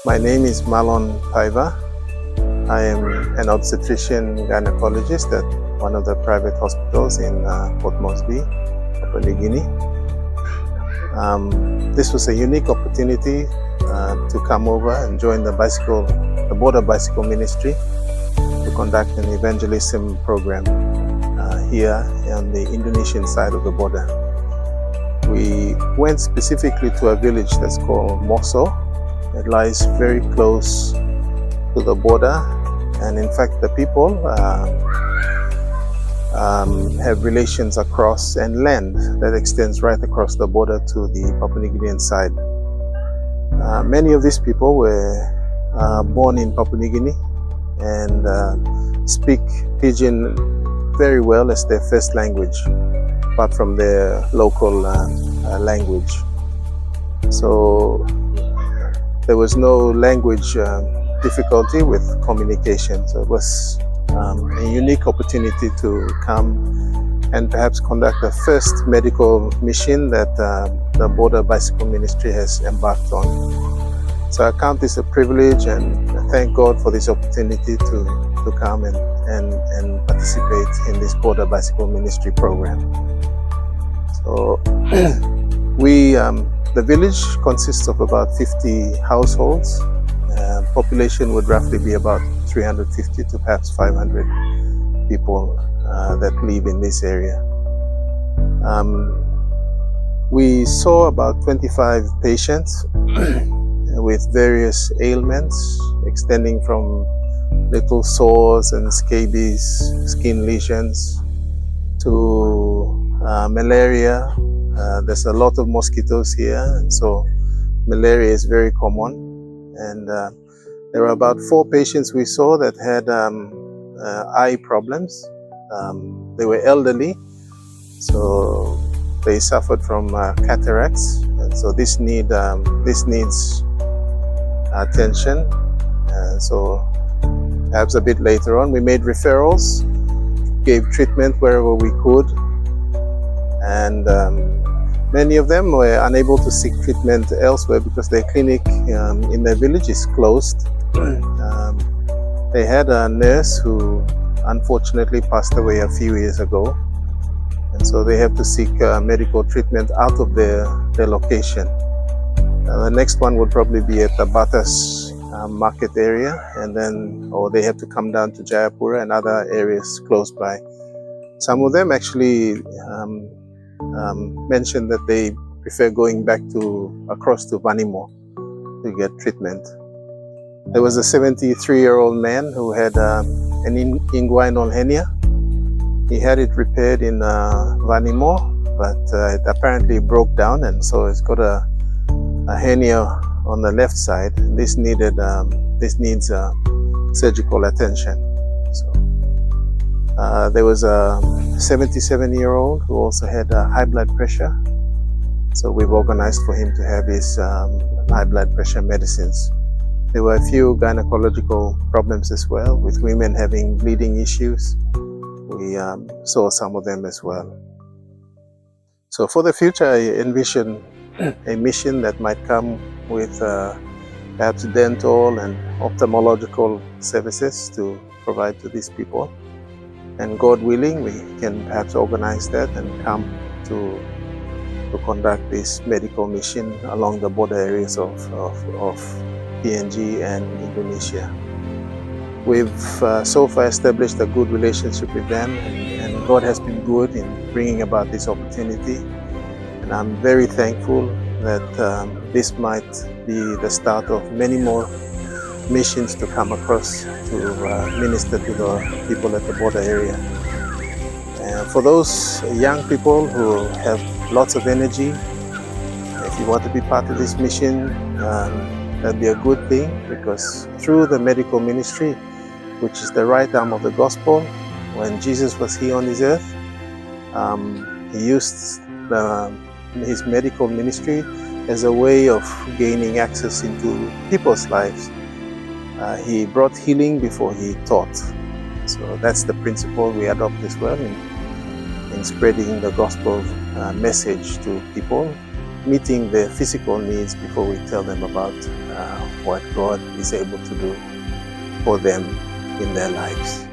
My name is Malon Paiva. I am an obstetrician gynecologist at one of the private hospitals in Port Moresby, Papua New Guinea. This was a unique opportunity to come over and join the border bicycle ministry to conduct an evangelism program here on the Indonesian side of the border. We went specifically to a village that's called Mosso. It lies very close to the border, and in fact the people have relations across and land that extends right across the border to the Papua New Guinean side. Many of these people were born in Papua New Guinea and speak Pidgin very well as their first language, apart from their local language. So there was no language difficulty with communication. So it was a unique opportunity to come and perhaps conduct the first medical mission that the Border Bicycle Ministry has embarked on. So I count this a privilege and thank God for this opportunity to come and participate in this Border Bicycle Ministry program. So the village consists of about 50 households. Population would roughly be about 350 to perhaps 500 people that live in this area. We saw about 25 patients with various ailments extending from little sores and scabies, skin lesions, to malaria. There's a lot of mosquitoes here, and so malaria is very common. And there were about 4 patients we saw that had eye problems. They were elderly, so they suffered from cataracts, and so this needs attention. And so perhaps a bit later on we made referrals, gave treatment wherever we could, and many of them were unable to seek treatment elsewhere because their clinic in their village is closed. They had a nurse who unfortunately passed away a few years ago, and so they have to seek medical treatment out of their location. The next one would probably be at the Batas market area, or they have to come down to Jayapura and other areas close by. Some of them actually mentioned that they prefer going back across to Vanimo to get treatment. There was a 73-year-old man who had an inguinal hernia. He had it repaired in Vanimo, but it apparently broke down, and so it's got a hernia on the left side. This needs surgical attention. So there was a 77-year-old who also had high blood pressure. So we've organized for him to have his high blood pressure medicines. There were a few gynecological problems as well, with women having bleeding issues. We saw some of them as well. So for the future, I envision a mission that might come with perhaps dental and ophthalmological services to provide to these people. And God willing, we can perhaps organize that and come to conduct this medical mission along the border areas of PNG and Indonesia. We've so far established a good relationship with them, and God has been good in bringing about this opportunity. And I'm very thankful that this might be the start of many more missions to come across to minister to the people at the border area. For those young people who have lots of energy, if you want to be part of this mission, that'd be a good thing, because through the medical ministry, which is the right arm of the gospel, when Jesus was here on this earth, he used his medical ministry as a way of gaining access into people's lives. He brought healing before he taught. So that's the principle we adopt as well in spreading the gospel message to people. meeting their physical needs before we tell them about what God is able to do for them in their lives.